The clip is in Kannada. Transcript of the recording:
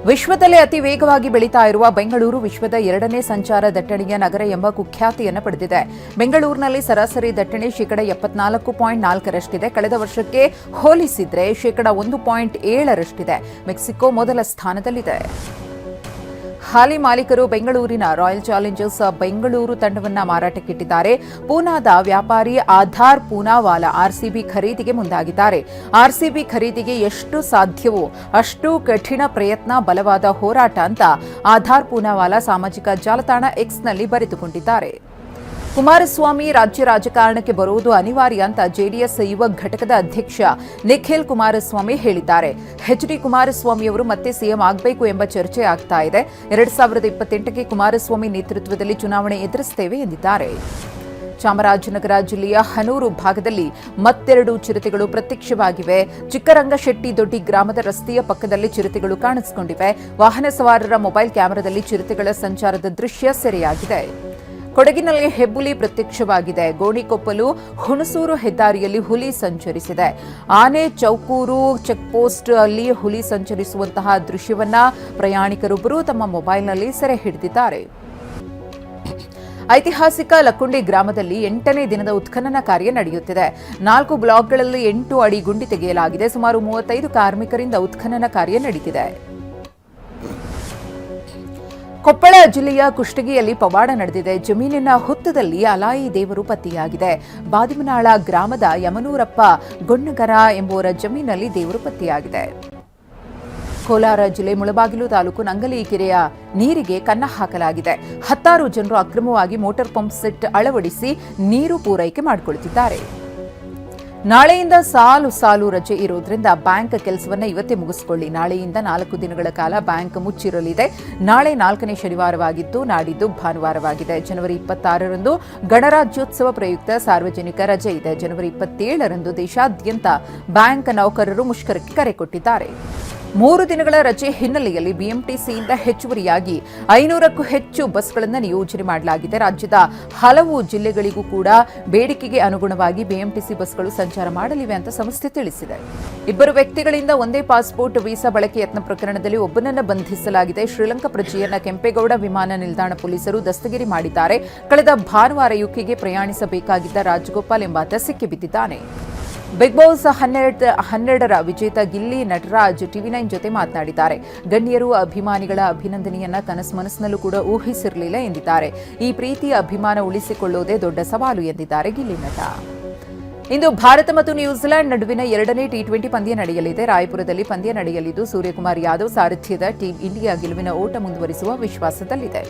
ವಿಶ್ವದಲ್ಲೇ ಅತಿ ವೇಗವಾಗಿ ಬೆಳೀತಾ ಇರುವ ಬೆಂಗಳೂರು ವಿಶ್ವದ 2ನೇ ಸಂಚಾರ ದಟ್ಟಣೆಯ ನಗರ ಎಂಬ ಕುಖ್ಯಾತಿಯನ್ನು ಪಡೆದಿದೆ. ಬೆಂಗಳೂರಿನಲ್ಲಿ ಸರಾಸರಿ ದಟ್ಟಣೆ ಶೇಕಡಾ 74.4ರಷ್ಟಿದೆ. ಕಳೆದ ವರ್ಷಕ್ಕೆ ಹೋಲಿಸಿದರೆ ಶೇಕಡಾ 1.7ರಷ್ಟಿದೆ. ಮೆಕ್ಸಿಕೋ ಮೊದಲ ಸ್ಥಾನದಲ್ಲಿದೆ. ಹಾಲಿ ಮಾಲೀಕರು ಬೆಂಗಳೂರಿನ ರಾಯಲ್ ಚಾಲೆಂಜರ್ಸ್ ಬೆಂಗಳೂರು ತಂಡವನ್ನು ಮಾರಾಟಕ್ಕಿಟ್ಟಿದ್ದಾರೆ. ಪೂನಾದ ವ್ಯಾಪಾರಿ ಆಧಾರ್ ಪೂನಾವಾಲಾ ಆರ್ಸಿಬಿ ಖರೀದಿಗೆ ಮುಂದಾಗಿದ್ದಾರೆ. ಆರ್ಸಿಬಿ ಖರೀದಿಗೆ ಎಷ್ಟು ಸಾಧ್ಯವೋ ಅಷ್ಟು ಕಠಿಣ ಪ್ರಯತ್ನ, ಬಲವಾದ ಹೋರಾಟ ಅಂತ ಆಧಾರ್ ಪೂನಾವಾಲಾ ಸಾಮಾಜಿಕ ಜಾಲತಾಣ ಎಕ್ಸ್ನಲ್ಲಿ ಬರೆದುಕೊಂಡಿದ್ದಾರೆ. ಕುಮಾರಸ್ವಾಮಿ ರಾಜ್ಯ ರಾಜಕಾರಣಕ್ಕೆ ಬರುವುದು ಅನಿವಾರ್ಯ ಅಂತ ಜೆಡಿಎಸ್ ಯುವ ಘಟಕದ ಅಧ್ಯಕ್ಷ ನಿಖಿಲ್ ಕುಮಾರಸ್ವಾಮಿ ಹೇಳಿದ್ದಾರೆ. ಎಚ್ಡಿ ಕುಮಾರಸ್ವಾಮಿಯವರು ಮತ್ತೆ ಸಿಎಂ ಆಗಬೇಕು ಎಂಬ ಚರ್ಚೆ ಆಗ್ತಾ ಇದೆ. 2028ಕ್ಕೆ ಕುಮಾರಸ್ವಾಮಿ ನೇತೃತ್ವದಲ್ಲಿ ಚುನಾವಣೆ ಎದುರಿಸುತ್ತೇವೆ ಎಂದಿದ್ದಾರೆ. ಚಾಮರಾಜನಗರ ಜಿಲ್ಲೆಯ ಹನೂರು ಭಾಗದಲ್ಲಿ ಮತ್ತೆರಡು ಚಿರತೆಗಳು ಪ್ರತ್ಯಕ್ಷವಾಗಿವೆ. ಚಿಕ್ಕರಂಗಶೆಟ್ಟಿ ದೊಡ್ಡಿ ಗ್ರಾಮದ ರಸ್ತೆಯ ಪಕ್ಕದಲ್ಲಿ ಚಿರತೆಗಳು ಕಾಣಿಸಿಕೊಂಡಿವೆ. ವಾಹನ ಸವಾರರ ಮೊಬೈಲ್ ಕ್ಯಾಮೆರಾದಲ್ಲಿ ಚಿರತೆಗಳ ಸಂಚಾರದ ದೃಶ್ಯ ಸೆರೆಯಾಗಿದೆ. ಕೊಡಗಿನಲ್ಲಿ ಹೆಬ್ಬುಲಿ ಪ್ರತ್ಯಕ್ಷವಾಗಿದೆ. ಗೋಣಿಕೊಪ್ಪಲು ಹುಣಸೂರು ಹೆದ್ದಾರಿಯಲ್ಲಿ ಹುಲಿ ಸಂಚರಿಸಿದೆ. ಆನೆ ಚೌಕೂರು ಚೆಕ್ಪೋಸ್ಟ್ ಅಲ್ಲಿ ಹುಲಿ ಸಂಚರಿಸುವಂತಹ ದೃಶ್ಯವನ್ನ ಪ್ರಯಾಣಿಕರೊಬ್ಬರು ತಮ್ಮ ಮೊಬೈಲ್ನಲ್ಲಿ ಸೆರೆ ಹಿಡಿದಿದ್ದಾರೆ. ಐತಿಹಾಸಿಕ ಲಕ್ಕುಂಡಿ ಗ್ರಾಮದಲ್ಲಿ 8ನೇ ದಿನದ ಉತ್ಖನನ ಕಾರ್ಯ ನಡೆಯುತ್ತಿದೆ. 4 ಬ್ಲಾಕ್ಗಳಲ್ಲಿ 8 ಅಡಿ ಗುಂಡಿ ತೆಗೆಯಲಾಗಿದೆ. ಸುಮಾರು 35 ಕಾರ್ಮಿಕರಿಂದ ಉತ್ಖನನ ಕಾರ್ಯ ನಡೆದಿದೆ. ಕೊಪ್ಪಳ ಜಿಲ್ಲೆಯ ಕುಷ್ಟಗಿಯಲ್ಲಿ ಪವಾಡ ನಡೆದಿದೆ. ಜಮೀನಿನ ಹುತ್ತದಲ್ಲಿ ಅಲಾಯಿ ದೇವರು ಪತ್ತೆಯಾಗಿದೆ. ಬಾದಿಮನಾಳ ಗ್ರಾಮದ ಯಮನೂರಪ್ಪ ಗೊಣ್ಣಗರ ಎಂಬುವರ ಜಮೀನಲ್ಲಿ ದೇವರು ಪತ್ತೆಯಾಗಿದೆ. ಕೋಲಾರ ಜಿಲ್ಲೆ ಮುಳಬಾಗಿಲು ತಾಲೂಕು ನಂಗಲಿ ಕೆರೆಯ ನೀರಿಗೆ ಕನ್ನ ಹಾಕಲಾಗಿದೆ. 10 ಜನರು ಅಕ್ರಮವಾಗಿ ಮೋಟಾರ್ ಪಂಪ್ ಸೆಟ್ ಅಳವಡಿಸಿ ನೀರು ಪೂರೈಕೆ ಮಾಡಿಕೊಳ್ಳುತ್ತಿದ್ದಾರೆ. ನಾಳೆಯಿಂದ ಸಾಲು ರಜೆ ಇರುವುದರಿಂದ ಬ್ಯಾಂಕ್ ಕೆಲಸವನ್ನ ಇವತ್ತೇ ಮುಗಿಸಿಕೊಳ್ಳಿ. ನಾಳೆಯಿಂದ 4 ದಿನಗಳ ಕಾಲ ಬ್ಯಾಂಕ್ ಮುಚ್ಚಿರಲಿದೆ. ನಾಳೆ 4ನೇ ಶನಿವಾರವಾಗಿದ್ದು ನಾಡಿದ್ದು ಭಾನುವಾರವಾಗಿದೆ. ಜನವರಿ 26ರಂದು ಗಣರಾಜ್ಯೋತ್ಸವ ಪ್ರಯುಕ್ತ ಸಾರ್ವಜನಿಕ ರಜೆ ಇದೆ. ಜನವರಿ 27ರಂದು ದೇಶಾದ್ಯಂತ ಬ್ಯಾಂಕ್ ನೌಕರರು ಮುಷ್ಕರಕ್ಕೆ ಕರೆ ಕೊಟ್ಟಿದ್ದಾರೆ. 3 ದಿನಗಳ ರಜೆ ಹಿನ್ನೆಲೆಯಲ್ಲಿ ಬಿಎಂಟಿಸಿಯಿಂದ ಹೆಚ್ಚುವರಿಯಾಗಿ 500ಕ್ಕೂ ಹೆಚ್ಚು ಬಸ್ಗಳನ್ನು ನಿಯೋಜನೆ ಮಾಡಲಾಗಿದೆ. ರಾಜ್ಯದ ಹಲವು ಜಿಲ್ಲೆಗಳಿಗೂ ಕೂಡ ಬೇಡಿಕೆಗೆ ಅನುಗುಣವಾಗಿ ಬಿಎಂಟಿಸಿ ಬಸ್ಗಳು ಸಂಚಾರ ಮಾಡಲಿವೆ ಅಂತ ಸಂಸ್ಥೆ ತಿಳಿಸಿದೆ. 2 ವ್ಯಕ್ತಿಗಳಿಂದ ಒಂದೇ ಪಾಸ್ಪೋರ್ಟ್ ವೀಸಾ ಬಳಕೆ ಯತ್ನ ಪ್ರಕರಣದಲ್ಲಿ ಒಬ್ಬನನ್ನು ಬಂಧಿಸಲಾಗಿದೆ. ಶ್ರೀಲಂಕಾ ಪ್ರಜೆಯನ್ನ ಕೆಂಪೇಗೌಡ ವಿಮಾನ ನಿಲ್ದಾಣ ಪೊಲೀಸರು ದಸ್ತಗಿರಿ ಮಾಡಿದ್ದಾರೆ. ಕಳೆದ ಭಾನುವಾರ ಯುಕೆಗೆ ಪ್ರಯಾಣಿಸಬೇಕಾಗಿದ್ದ ರಾಜಗೋಪಾಲ್ ಎಂಬಾತ ಸಿಕ್ಕಿಬಿದ್ದಿದ್ದಾನೆ. ಬಿಗ್ ಬಾಸ್ 12ರ ವಿಜೇತ ಗಿಲ್ಲಿ ನಟರಾಜ್ ಟಿವಿ9 ಜೊತೆ ಮಾತನಾಡಿದ್ದಾರೆ. ಗಣ್ಯರು ಅಭಿಮಾನಿಗಳ ಅಭಿನಂದನೆಯನ್ನ ಮನಸ್ಸಿನಲ್ಲೂ ಕೂಡ ಊಹಿಸಿರಲಿಲ್ಲ ಎಂದಿದ್ದಾರೆ. ಈ ಪ್ರೀತಿಯ ಅಭಿಮಾನ ಉಳಿಸಿಕೊಳ್ಳುವುದೇ ದೊಡ್ಡ ಸವಾಲು ಎಂದಿದ್ದಾರೆ ಗಿಲ್ಲಿ ನಟ. ಇಂದು ಭಾರತ ಮತ್ತು ನ್ಯೂಜಿಲೆಂಡ್ ನಡುವಿನ 2ನೇ ಟಿ20 ಪಂದ್ಯ ನಡೆಯಲಿದೆ. ರಾಯಪುರದಲ್ಲಿ ಪಂದ್ಯ ನಡೆಯಲಿದ್ದು ಸೂರ್ಯಕುಮಾರ್ ಯಾದವ್ ಸಾರಥ್ಯದ ಟೀಂ ಇಂಡಿಯಾ ಗೆಲುವಿನ ಓಟ ಮುಂದುವರಿಸುವ ವಿಶ್ವಾಸದಲ್ಲಿದೆ.